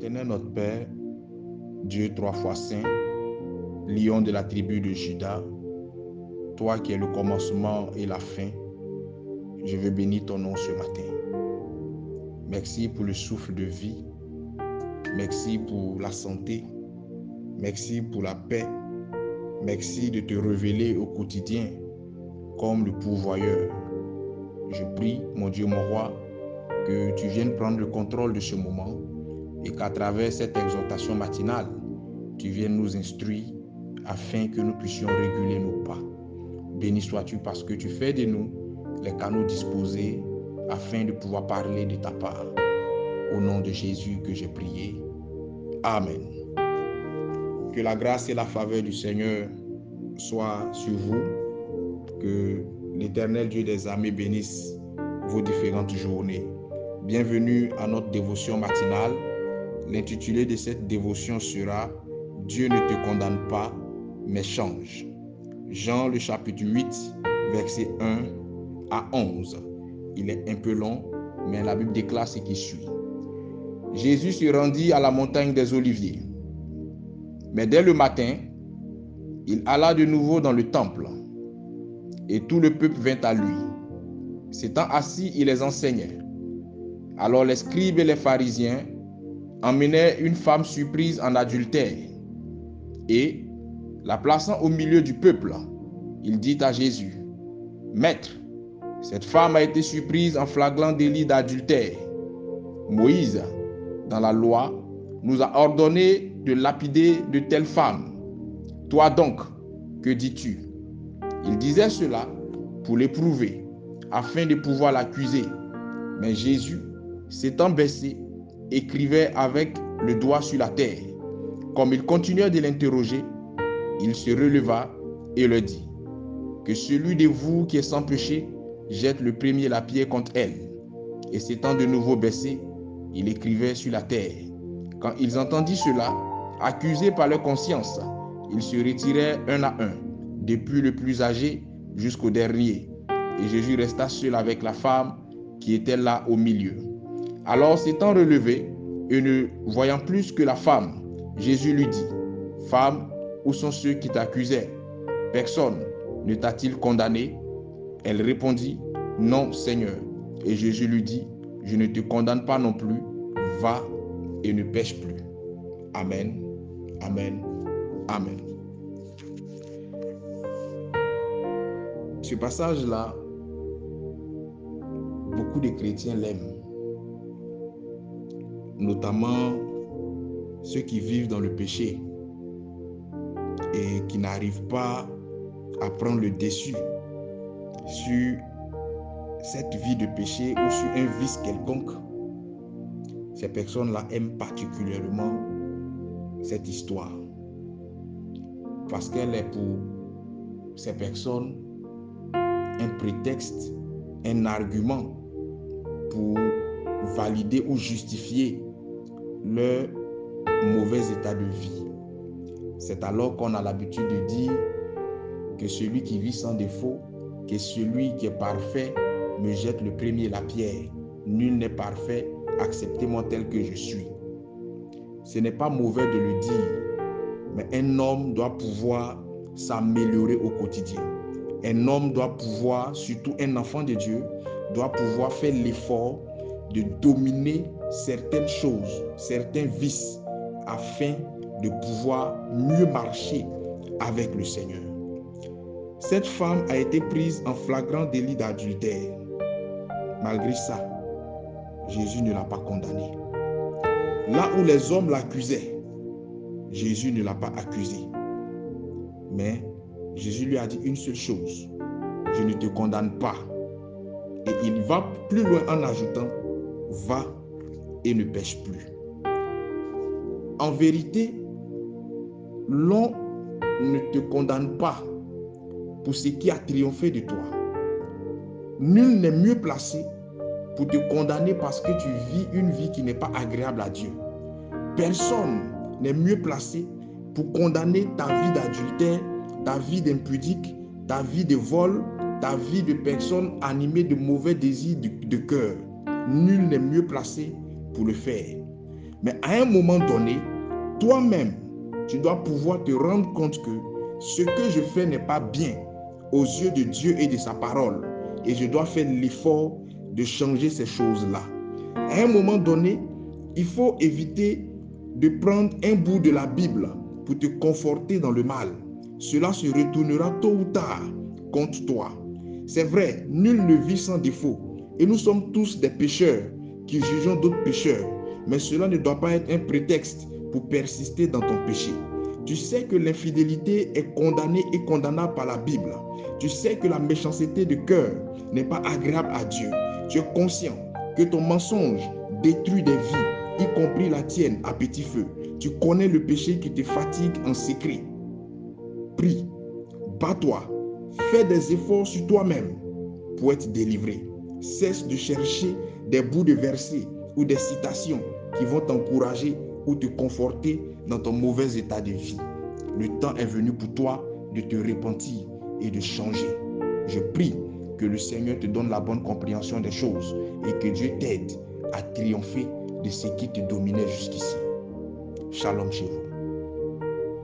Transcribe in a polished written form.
Éternel notre Père, Dieu trois fois saint, lion de la tribu de Juda, toi qui es le commencement et la fin, je veux bénir ton nom ce matin. Merci pour le souffle de vie, merci pour la santé, merci pour la paix, merci de te révéler au quotidien comme le pourvoyeur. Je prie, mon Dieu, mon roi, que tu viennes prendre le contrôle de ce moment et qu'à travers cette exhortation matinale, tu viennes nous instruire afin que nous puissions réguler nos pas. Béni sois-tu parce que tu fais de nous les canaux disposés afin de pouvoir parler de ta part. Au nom de Jésus que j'ai prié. Amen. Que la grâce et la faveur du Seigneur soient sur vous. Que l'Éternel Dieu des armées bénisse vos différentes journées. Bienvenue à notre dévotion matinale. L'intitulé de cette dévotion sera « Dieu ne te condamne pas, mais change ». Jean le chapitre 8, verset 1 à 11. Il est un peu long, mais la Bible déclare ce qui suit. Jésus se rendit à la montagne des Oliviers. Mais dès le matin, il alla de nouveau dans le temple, et tout le peuple vint à lui. S'étant assis, il les enseignait. Alors les scribes et les pharisiens emmenèrent une femme surprise en adultère, et, la plaçant au milieu du peuple, il dit à Jésus, « Maître, cette femme a été surprise en flagrant délit d'adultère. Moïse, dans la loi, nous a ordonné de lapider de telles femmes. Toi donc, que dis-tu » Il disait cela pour l'éprouver, afin de pouvoir l'accuser. Mais Jésus, s'étant baissé, écrivait avec le doigt sur la terre. Comme il continuait de l'interroger, il se releva et leur dit, « Que celui de vous qui est sans péché jette le premier la pierre contre elle. » Et s'étant de nouveau baissé, il écrivait sur la terre. Quand ils entendirent cela, accusés par leur conscience, ils se retirèrent un à un, depuis le plus âgé jusqu'au dernier. Et Jésus resta seul avec la femme qui était là au milieu. Alors s'étant relevé, et ne voyant plus que la femme, Jésus lui dit, « Femme, où sont ceux qui t'accusaient? Personne ne t'a-t-il condamné ?» Elle répondit, « Non, Seigneur. » Et Jésus lui dit, « Je ne te condamne pas non plus. Va et ne pêche plus. » Amen, amen, amen. Ce passage-là, beaucoup de chrétiens l'aiment, notamment ceux qui vivent dans le péché et qui n'arrivent pas à prendre le dessus sur cette vie de péché ou sur un vice quelconque. Ces personnes-là aiment particulièrement cette histoire parce qu'elle est pour ces personnes un prétexte, un argument pour valider ou justifier leur mauvais état de vie. C'est alors qu'on a l'habitude de dire que celui qui vit sans défaut, que celui qui est parfait, me jette le premier la pierre. Nul n'est parfait, acceptez-moi tel que je suis. Ce n'est pas mauvais de le dire, mais un homme doit pouvoir s'améliorer au quotidien. Un homme doit pouvoir, surtout un enfant de Dieu, doit pouvoir faire l'effort de dominer certaines choses, certains vices, afin de pouvoir mieux marcher avec le Seigneur. Cette femme a été prise en flagrant délit d'adultère. Malgré ça, Jésus ne l'a pas condamnée. Là où les hommes l'accusaient, Jésus ne l'a pas accusée. Mais Jésus lui a dit une seule chose, « Je ne te condamne pas. » Et il va plus loin en ajoutant, « Va et ne pêche plus. » En vérité, l'on ne te condamne pas pour ce qui a triomphé de toi. Nul n'est mieux placé pour te condamner parce que tu vis une vie qui n'est pas agréable à Dieu. Personne n'est mieux placé pour condamner ta vie d'adultère, ta vie d'impudique, ta vie de vol, ta vie de personne animée de mauvais désirs de cœur. Nul n'est mieux placé pour le faire. Mais à un moment donné, toi-même, tu dois pouvoir te rendre compte que ce que je fais n'est pas bien aux yeux de Dieu et de sa parole. Et je dois faire l'effort de changer ces choses-là. À un moment donné, il faut éviter de prendre un bout de la Bible pour te conforter dans le mal. Cela se retournera tôt ou tard contre toi. C'est vrai, nul ne vit sans défaut. Et nous sommes tous des pécheurs qui jugeons d'autres pécheurs. Mais cela ne doit pas être un prétexte pour persister dans ton péché. Tu sais que l'infidélité est condamnée et condamnable par la Bible. Tu sais que la méchanceté de cœur n'est pas agréable à Dieu. Tu es conscient que ton mensonge détruit des vies, y compris la tienne, à petit feu. Tu connais le péché qui te fatigue en secret. Prie, bats-toi, fais des efforts sur toi-même pour être délivré. Cesse de chercher des bouts de versets ou des citations qui vont t'encourager ou te conforter dans ton mauvais état de vie. Le temps est venu pour toi de te repentir et de changer. Je prie que le Seigneur te donne la bonne compréhension des choses et que Dieu t'aide à triompher de ce qui te dominait jusqu'ici. Shalom chez vous.